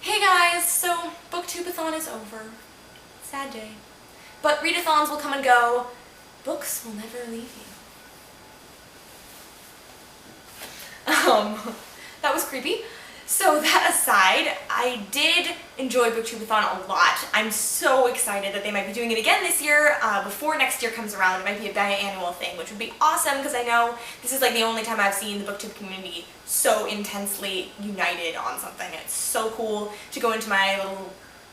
Hey guys, so Book-Tube-A-Thon is over. Sad day. But readathons will come and go. Books will never leave you. That was creepy. So that aside, I did enjoy Book-Tube-A-Thon a lot. I'm so excited that they might be doing it again this year. Before next year comes around, it might be a biannual thing, which would be awesome because I know this is like the only time I've seen the booktube community so intensely united on something. It's so cool to go into my little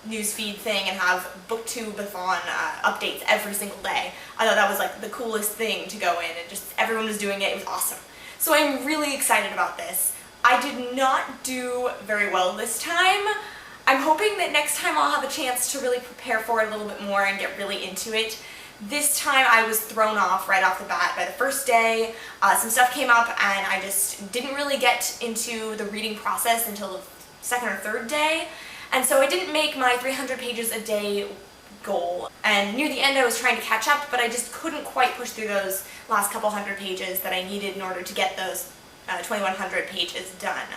newsfeed thing and have Book-Tube-A-Thon updates every single day. I thought that was like the coolest thing to go in, and just everyone was doing it. It was awesome. So I'm really excited about this. I did not do very well this time. I'm hoping that next time I'll have a chance to really prepare for it a little bit more and get really into it. This time I was thrown off right off the bat by the first day. Some stuff came up and I just didn't really get into the reading process until the second or third day. And so I didn't make my 300 pages a day goal. And near the end I was trying to catch up, but I just couldn't quite push through those last couple hundred pages that I needed in order to get those 2,100 pages done.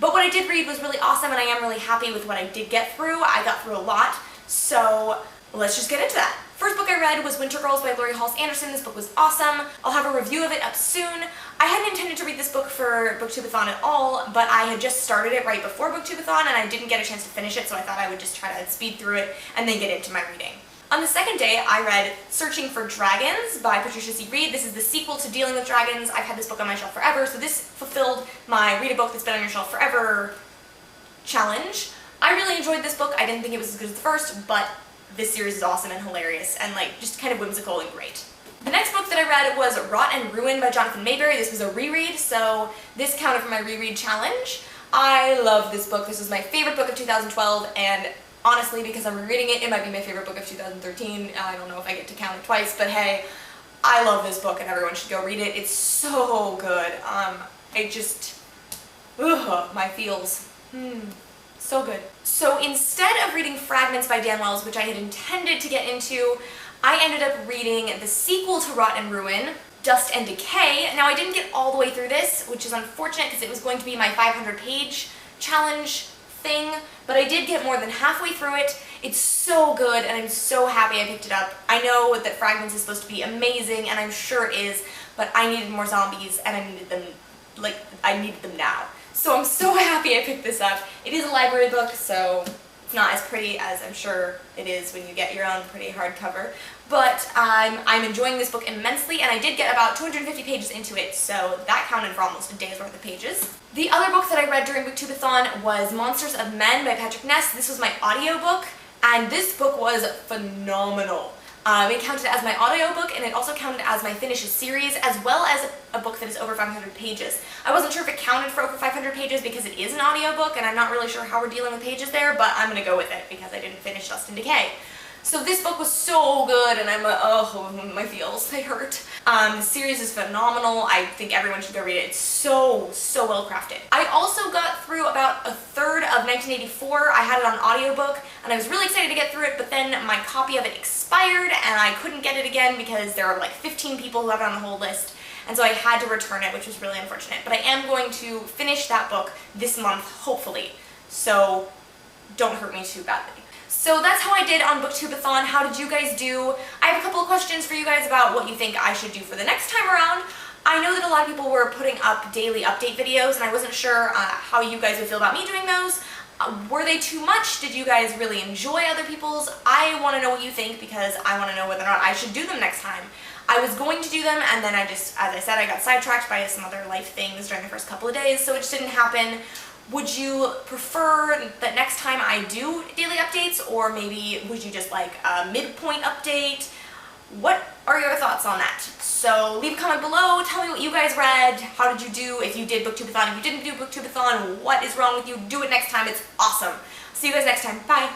But what I did read was really awesome, and I am really happy with what I did get through. I got through a lot, so let's just get into that. First book I read was Winter Girls by Laurie Halse Anderson. This book was awesome. I'll have a review of it up soon. I hadn't intended to read this book for Book-Tube-A-Thon at all, but I had just started it right before Book-Tube-A-Thon and I didn't get a chance to finish it, so I thought I would just try to speed through it and then get into my reading. On the second day, I read Searching for Dragons by Patricia C. Reed. This is the sequel to Dealing with Dragons. I've had this book on my shelf forever, so this fulfilled my read a book that's been on your shelf forever challenge. I really enjoyed this book. I didn't think it was as good as the first, but this series is awesome and hilarious and like just kind of whimsical and great. The next book that I read was Rot and Ruin by Jonathan Mayberry. This was a reread, so this counted for my reread challenge. I love this book. This was my favorite book of 2012, and honestly, because I'm rereading it, it might be my favorite book of 2013. I don't know if I get to count it twice, but hey, I love this book and everyone should go read it. It's so good. It just, my feels. So good. So instead of reading Fragments by Dan Wells, which I had intended to get into, I ended up reading the sequel to Rot and Ruin, Dust and Decay. Now I didn't get all the way through this, which is unfortunate because it was going to be my 500-page challenge thing, but I did get more than halfway through it. It's so good and I'm so happy I picked it up. I know that Fragments is supposed to be amazing, and I'm sure it is, but I needed more zombies and I needed them now. So I'm so happy I picked this up. It is a library book, so it's not as pretty as I'm sure it is when you get your own pretty hardcover, but I'm enjoying this book immensely, and I did get about 250 pages into it, so that counted for almost a day's worth of pages. The other book that I read during Book-Tube-A-Thon was Monsters of Men by Patrick Ness. This was my audiobook, and this book was phenomenal. It counted as my audiobook, and it also counted as my finished series, as well as a book that is over 500 pages. I wasn't sure if it counted for over 500 pages because it is an audiobook, and I'm not really sure how we're dealing with pages there, but I'm going to go with it because I didn't finish Dust and Decay. So this book was so good, and I'm like, oh, my feels, they hurt. The series is phenomenal. I think everyone should go read it. It's so well crafted. I also got through about a third of 1984. I had it on audiobook, and I was really excited to get through it, but then my copy of it expired, and I couldn't get it again because there are like 15 people who have it on the whole list, and so I had to return it, which was really unfortunate. But I am going to finish that book this month, hopefully, so don't hurt me too badly. So that's how I did on Book-Tube-A-Thon. How did you guys do? I have a couple of questions for you guys about what you think I should do for the next time around. I know that a lot of people were putting up daily update videos, and I wasn't sure how you guys would feel about me doing those. Were they too much? Did you guys really enjoy other people's? I want to know what you think because I want to know whether or not I should do them next time. I was going to do them, and then I just, as I said, I got sidetracked by some other life things during the first couple of days, so it just didn't happen. Would you prefer that next time I do daily updates, or maybe would you just like a midpoint update? What are your thoughts on that? So leave a comment below, tell me what you guys read, how did you do, if you did Book-Tube-A-Thon, if you didn't do Book-Tube-A-Thon, what is wrong with you, do it next time, it's awesome. See you guys next time, bye!